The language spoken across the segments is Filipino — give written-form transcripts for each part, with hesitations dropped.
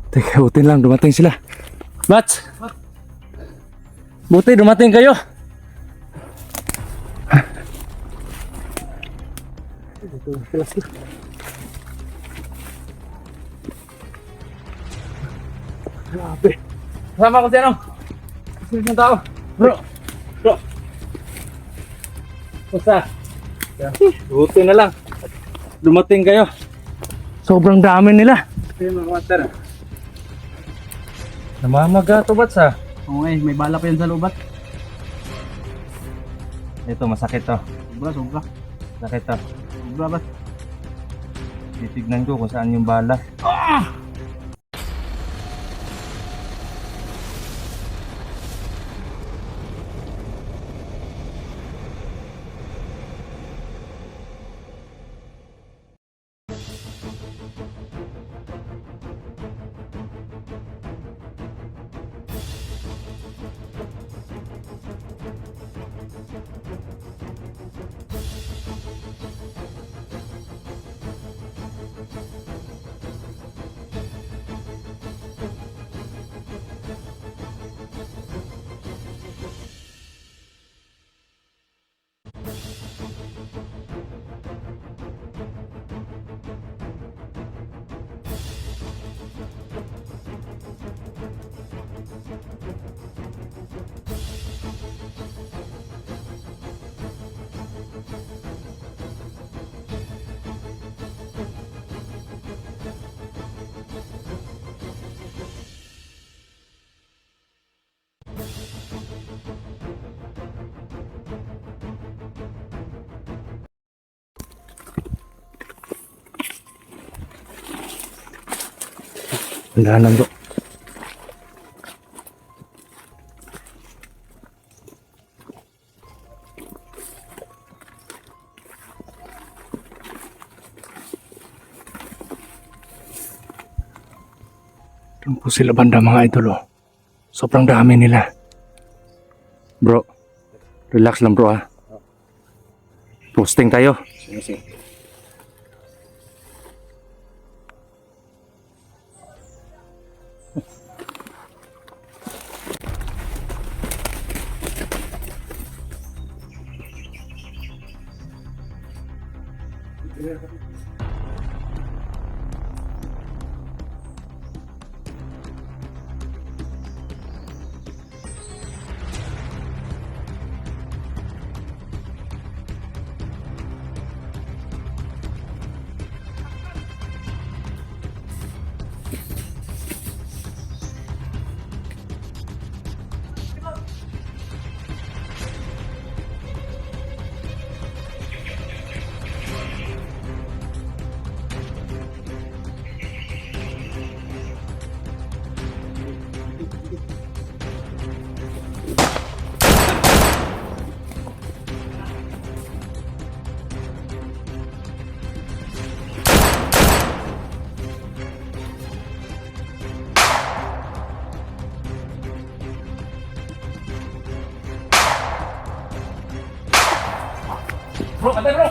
Teka, buti lang, dumating sila. Bats! Buti, dumating kayo. Grabe. Kasama ko si ano? Kasi ng tao. Bro. Basta. Buti na lang. Dumating kayo. Sobrang dami nila. Ito yung mga master. Namamaga to, Bats, ha? Oo nga may bala pa yan sa lubat. Ito, masakit to. Sobra. Sakit to. Sobra ba? Titignan ko kung saan yung bala. Wala na, bro. Doon po sila banda, mga idol, oh. Sobrang dami nila. Bro, relax lang, bro, ha. Posting tayo. Sige. Bro, patay, bro!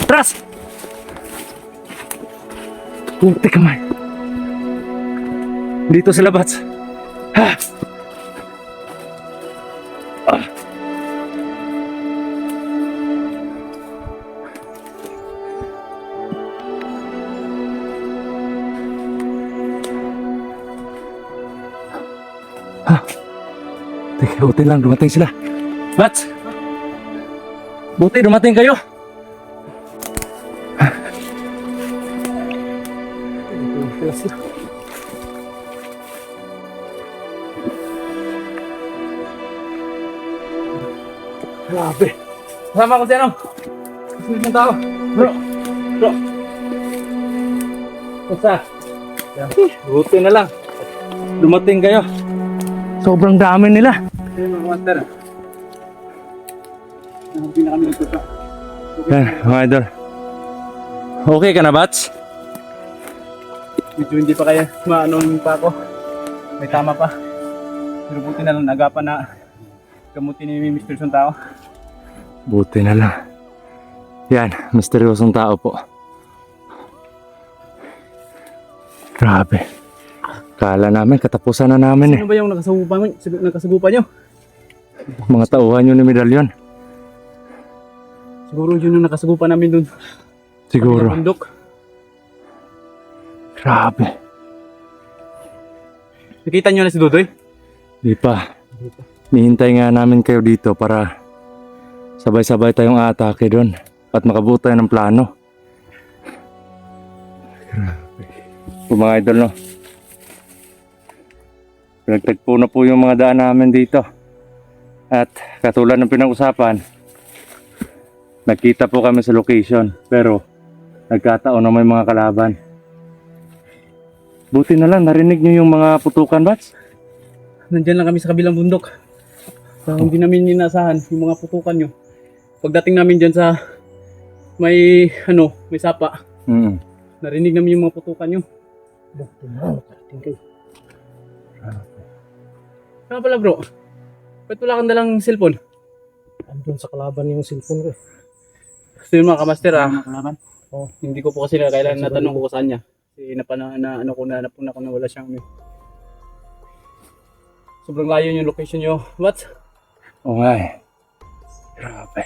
Tras! Puti ka man. Dito sila, Bats. Ha! Ah. Ha! Teka, buti lang, dumating sila. Bats! Buti, dumating kayo. Grabe. Kasama ko si ano? Susunod ng tao. Bro. Basta. Buti na lang. Dumating kayo. Sobrang dami nila. Mga master. Hindi na kami nagtuta. Yan, mga idol. Okay ka na, Bats? Medyo hindi pa kaya maanon pa ako. May tama pa. Pero buti na lang nagapan na gamutin ni Mr. Suntao. Buti na lang. Yan, misteryosong tao po. Grabe. Kala namin, katapusan na namin eh. Sino ba yung nakasagupan nyo? Mga tauhan yun ni Medalyon. Siguro yun yung nakasagupan namin dun. Siguro. Sa bundok. Grabe. Nakita nyo na si Dudoy? Di pa. Nihintay nga namin kayo dito para sabay-sabay tayong aatake doon at makabuo tayo ng plano. Grabe. Po mga idol, no? Pinagtagpo na po yung mga daan namin dito. At katulad ng pinag-usapan, nagkita po kami sa location pero nagkataon na may mga kalaban. Buti na lang, narinig nyo yung mga putukan, Bats? Nandyan lang kami sa kabilang bundok. So, hindi namin inasahan yung mga putukan nyo. Pagdating namin dyan sa may sapa, narinig namin yung mga putukan nyo. Kaya pala bro, ba't wala kang dalang cellphone? Andun sa kalaban yung cellphone ko. So yun mga kamaster hindi ko po kasi kailan natanong ko saan niya. Kasi nahanap ko na wala siyang sobrang layo yung location nyo. What? Oo nga eh. Grabe.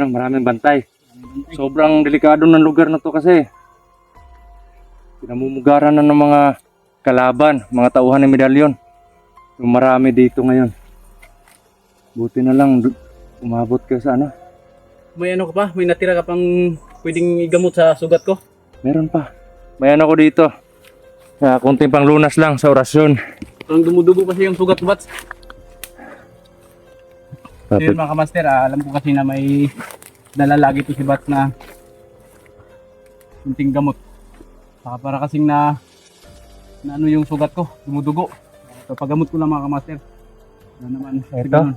Maraming bantay. Sobrang delikado ng lugar na to kasi. Pinamumugaran na ng mga kalaban, mga tauhan ng Medalyon. Yung marami dito ngayon. Buti na lang umabot ka sa May ka pa? May natira ka pang pwedeng igamot sa sugat ko? Meron pa. May ko dito. Kunting pang lunas lang sa orasyon. Parang dumudugo kasi yung sugat ko, Bats. So yun mga kamaster, alam ko kasi na may dala lagi to si Bats na kunting gamot. Saka para kasing na yung sugat ko, dumudugo. So paggamot ko lang mga kamaster. Naman.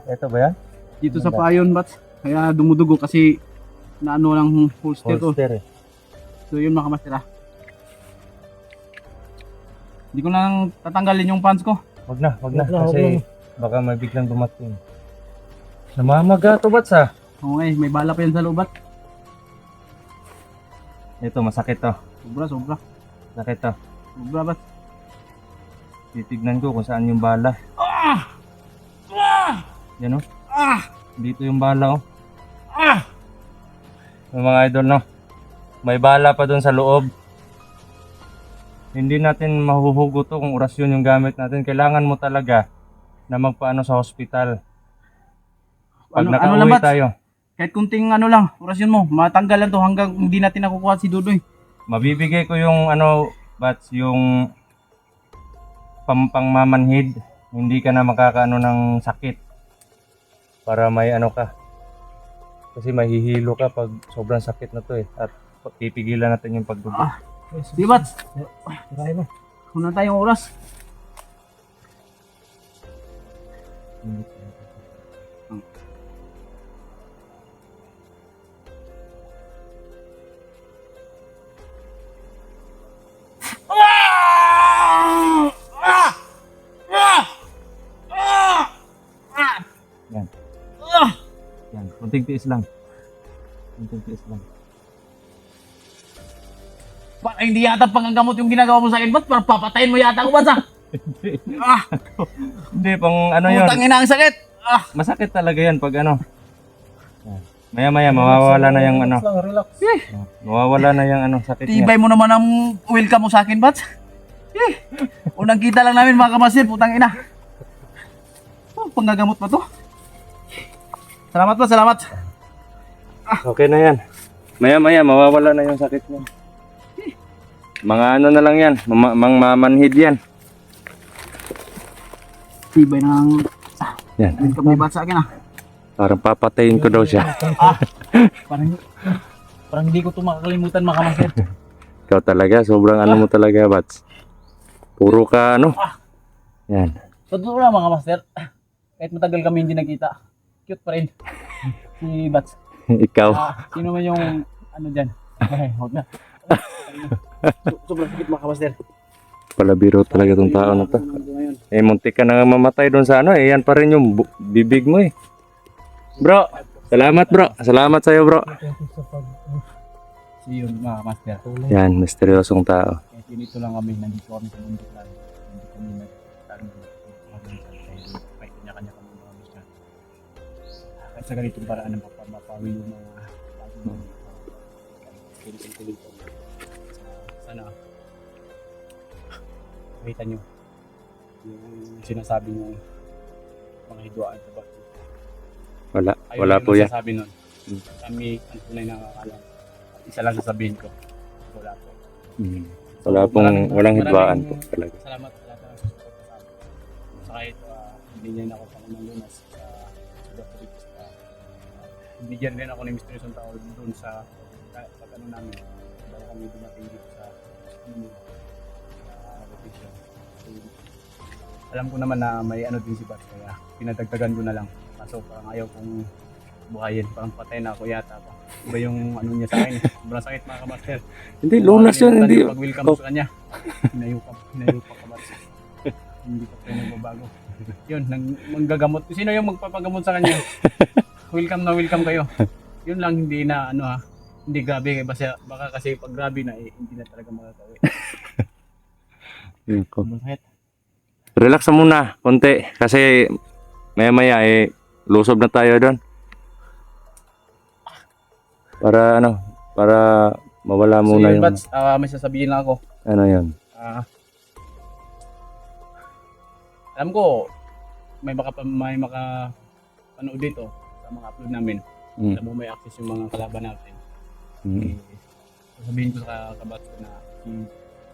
Ito ba yan? Dito sa payon, Bats. Kaya dumudugo kasi lang holster ko. Holster eh. So yun mga kamaster Hindi ko nang tatanggalin yung pants ko. Wag na. Wag na, Kasi baka may biglang dumating. Namamaga to, Bats ah. Okay, may bala pa yan sa lubat. Ito, masakit to. Sobra. Sakit to. Sobra ba? Titignan ko kung saan yung bala. Yan oh. Dito yung bala oh. Yung mga idol no. May bala pa doon sa loob. Hindi natin mahuhugot to kung orasyon yung gamit natin. Kailangan mo talaga na magpaano sa hospital. Pag nakauwi lang, Bats? tayo, Kahit kunting lang, orasyon mo, matanggal lang to hanggang hindi natin nakukuha si Dudoy. mabibigay ko yung Bats, yung pangmamanhid. Hindi ka na makakaano ng sakit. Para may ka. Kasi mahihilo ka pag sobrang sakit na to eh. At pipigilan natin yung pagdugo. Di Bats? Tirahin mo. Una tayong oras. Yan. Yan. Kunting tiis lang. Parang hindi yata panggagamot yung ginagawa mo sa akin, Bats? Parang papatayin mo yata ako, Bats, Hindi, pang yun. Putang ina ang sakit! Masakit talaga yan pag Yan. Maya mawawala na yung Relax lang, relax. Mawawala na yung sakit niya. Tibay mo naman ang welcome mo sa akin, Bats. Unang kita lang namin mga kamasil, putang ina. Panggagamot pa to. Salamat pa, salamat. Okay na yan. Maya mawawala na yung sakit niya. Mga na lang yan, mamanhid yan. Tibay ng Yan. welcome ni Bats sa akin Parang papatayin ko daw siya. Parang hindi ko ito makakalimutan mga kamasil. Ikaw talaga, sobrang mo talaga, Bats. Puro ka Yan. Sa totoo lang mga master, kahit matagal kami hindi nagkita, cute pa rin si Bats. Ikaw. Sino man yung dyan? Huwag na. Sobrang sakit mga kamaster. Palabiro talaga tong tao na to. Muntik ka na mamatay doon sa yan pa rin yung bibig mo eh. Bro, salamat bro. Salamat sa'yo bro. So yun mga master. Yan, misteryosong tao. Kahit dito lang kami, nandito kami sa mundo lang. Hindi kami nagtanong kahit kanya-kanya kami mga mission. Kahit sa ganitong paraan ng mapawi yung mga bagong skeleton. Sana makita nyo yung sinasabi nyo mga hidwaan sa bakit. Wala po yan. Sabi nun. Kami ang tunay na akala. Isa lang sasabihin ko. Wala po. Walang hidwaan po talaga. Salamat sa lahat ng susunod sa amin. Sa kahit hindi niya ako sa ng lunas sa Dr. Ripista. Bigyan rin ako ng misteryosong tao doon sa pag namin. Bago kami dumating dito sa location. So, alam ko naman na may din si Bats kaya pinadagdagan ko na lang. Kaso parang ayaw kong buhayin. Parang patay na ako yata. Iba yung niya sa akin. Sobrang sakit mga kamaster. Hindi, lunas yun. Hindi. Pag-welcome mo sa kanya. Hinayupak ka Bats. Hindi pa tayo nagbabago. Yun, manggagamot. Sino yung magpapagamot sa kanya? Welcome na welcome kayo. Yun lang, hindi na hindi grabe. Baka kasi pag grabe na hindi na talaga makakauwi. Sobrang sakit. Relax na muna, konti. Kasi maya lusob na tayo doon. Para mawala So muna yun, yung... Bats, may sasabihin lang ako. Ano yun? Alam ko, may makapanood dito sa mga upload namin. Alam mo may access yung mga kalaban natin. Sasabihin ko sa kabats ko na si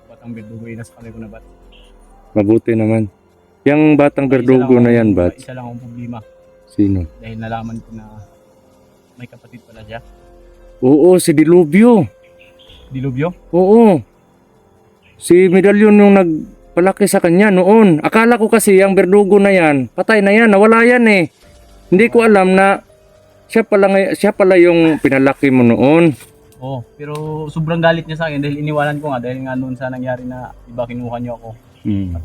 Batang Berdugo nasa kamay ko na Bats. Mabuti naman. Yung Batang Berdugo na yan, Bats. Isa lang akong problema. Sino? Dahil nalaman ko na may kapatid pala siya. Oo, si Dilubyo. Dilubyo? Oo. Si Medalyon yung nagpalaki sa kanya noon. Akala ko kasi yung Berdugo na yan, patay na yan, nawala yan eh. Hindi ko alam na siya pala yung pinalaki mo noon. Oo, pero sobrang galit niya sa akin dahil iniwanan ko nga dahil nga noon sa nangyari na iba kinuha niyo ako. Mm. at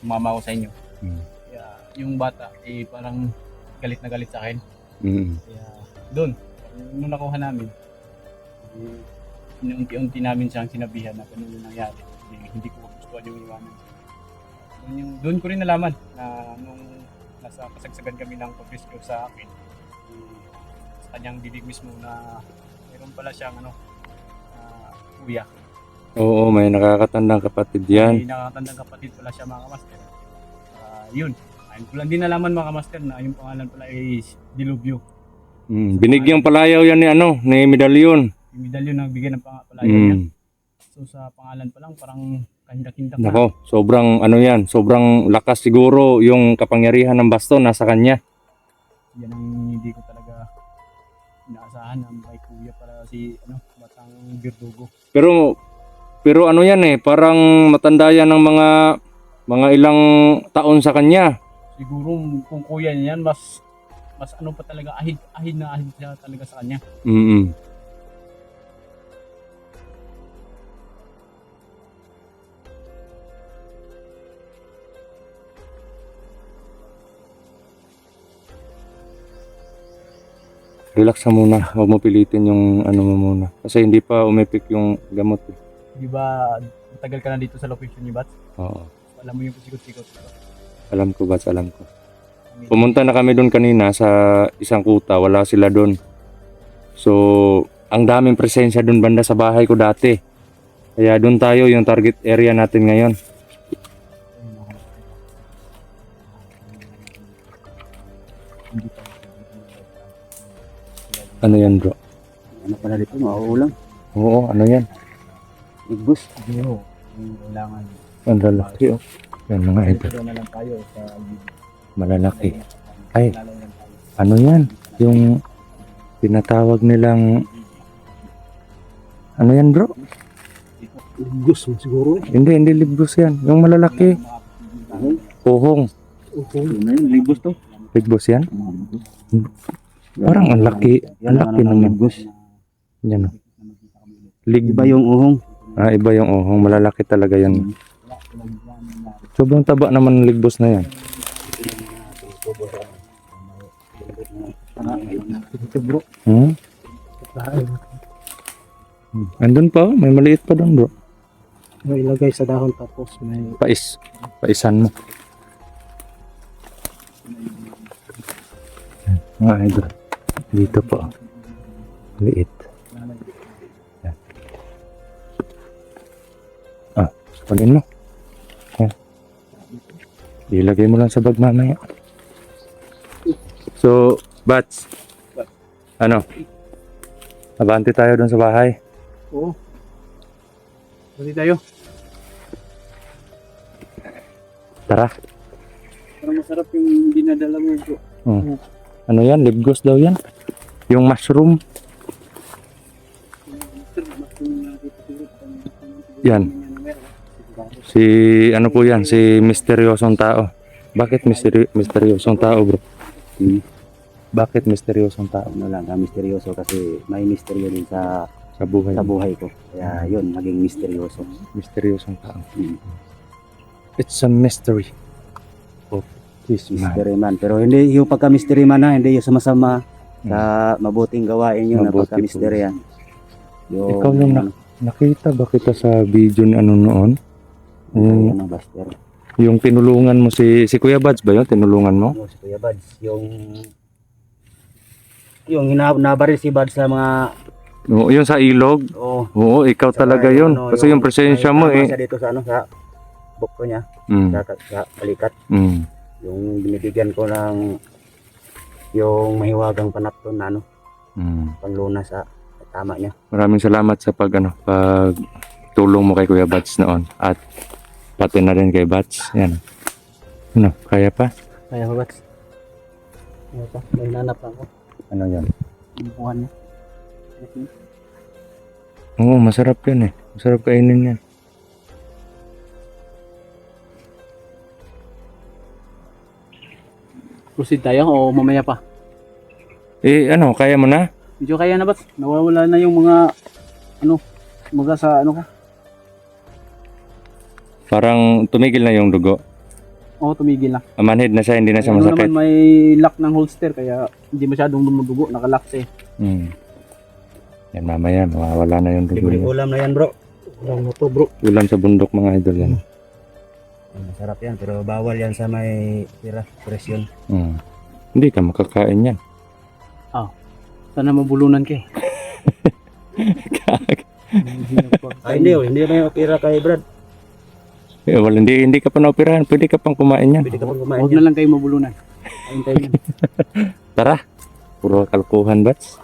sumama ako sa inyo. Mm. Kaya yung bata, parang galit na galit sa akin. Mm. Kaya doon, nung nakuha namin, unti-unti namin siyang sinabihan na ganun yung nangyari. Hindi ko gustuhan yung iwanan. Doon ko rin nalaman na nung nasa kasagsagan kami ng pag-rescue sa akin, sa kanyang bibig mismo na mayroon pala siyang kuya. Oo, may nakakatandang kapatid yan. May nakakatandang kapatid pala siya mga kamaster. Yun. Ayun ko lang din nalaman mga kamaster na yung pangalan pala is Dilubyo. Binigyang palayaw yan ni Medalyon. Yung medalyon na bigyan ng palayaw niya. Mm. So sa pangalan pa lang parang kahinda-kinda pa. Nako, sobrang sobrang lakas siguro yung kapangyarihan ng baston nasa kanya. Yan ang hindi ko talaga inaasahan na may kuya para si batang Birdugo. Pero yan parang matanda yan ng mga ilang taon sa kanya. Siguro kung kuya niya yan, mas pa talaga, ahid siya talaga sa kanya. Mm. Relax ka muna, huwag mo pilitin yung mo muna. Kasi hindi pa umepik yung gamot. Di ba, matagal ka na dito sa location ni Bats? Oo. Alam mo yung sikot-sikot. Alam ko, Bats, alam ko. Pumunta na kami doon kanina sa isang kuta, wala sila doon. So, ang daming presensya doon banda sa bahay ko dati. Kaya doon tayo, yung target area natin ngayon. Ano yan, bro? Ano pala dito, mauulang. Oo, ano yan? Igbus. Siguro, kailangan. Ang lalaki, oh. Yan mga ito. Dito na lang tayo sa Malalaki. Ay, ano yan? Yung tinatawag nilang... Ano yan, bro? Igbus siguro. Hindi libgus yan. Yung malalaki. Puhong. Igbus to. Ligbus yan? Parang ang laki. Ang laki naman. Yan, oh. Iba yung uhong. Iba yung uhong. Malalaki talaga yan. Sobrang taba naman ng ligbus na yan. Ito bro. Andun pa, oh. May maliit pa doon, bro. May ilagay sa dahon tapos may Paisan mo. Mga idol. Dito po. Liit. Yan. Kunin mo. Yan. Ilagay mo lang sa bag mamaya. So, Bats. Ano? Abante tayo doon sa bahay. Oo. Balik tayo. Tara. Parang masarap yung dinadala mo bro. Ano yan? Libgos daw yan. Yung mushroom. Yan. Si ano po yan? Si misteryosong tao. Bakit misteryosong tao, bro? Bakit misteryosong tao? ano lang, misteryoso kasi may misteryo din sa buhay. buhay ko. Kaya yun, naging misteryoso. Misteryosong tao. It's a mystery of this man. Mystery man. Pero hindi yung pagka-mystery man hindi yung sumasama sa mabuting gawain yun na Mabuti pagka-mystery yan. Ikaw yung nakita ba kita sa video ni ano noon? Yung Buster. Yung tinulungan mo si Kuya Bads ba yun? Tinulungan mo? Si Kuya Bads, yung nabaril si Bads sa mga Oo, yun sa ilog. Oo, ikaw talaga yun. Kasi yung presensya mo siya dito sa sa bukto niya, sa balikat. Yung binibigyan ko ng yung mahiwagang panapton na panluna sa tama niya. Maraming salamat sa pagtulong mo kay Kuya Bads noon. At pati na rin kay Bads. Yan. Ano, kaya pa? Kaya ba Bads? Kaya pa, may nanap ako. Ano yan? Yung buwan niya. Oo, masarap yan eh. Masarap kainin yan. Proceed tayo o mamaya pa? Ano, kaya mo na? Medyo kaya na Bats? Nawawala na yung mga sa ano ko? Parang tumigil na yung dugo. Oo, tumigil na. Manhid na siya, hindi na siya Ano masakit. naman may lock ng holster kaya hindi masyadong dumudugo, nakalock siya. Yan mamaya, mawawala na yung dugo Libre niya. ulam na yan bro. Ulam na to bro. Ulam sa bundok mga idol yan. Masarap yan pero bawal yan sa may presyon. Hindi ka makakain yan. Sana mabulunan ka eh. Hindi na yung pira kay Brad. Hindi ka pa naoperahan, pwede ka pang kumain yan. Pwede ka pang kumain Huwag yan. na lang kayo mabulunan. Ayun tayo yan. Tara, puro kalkuhan bats.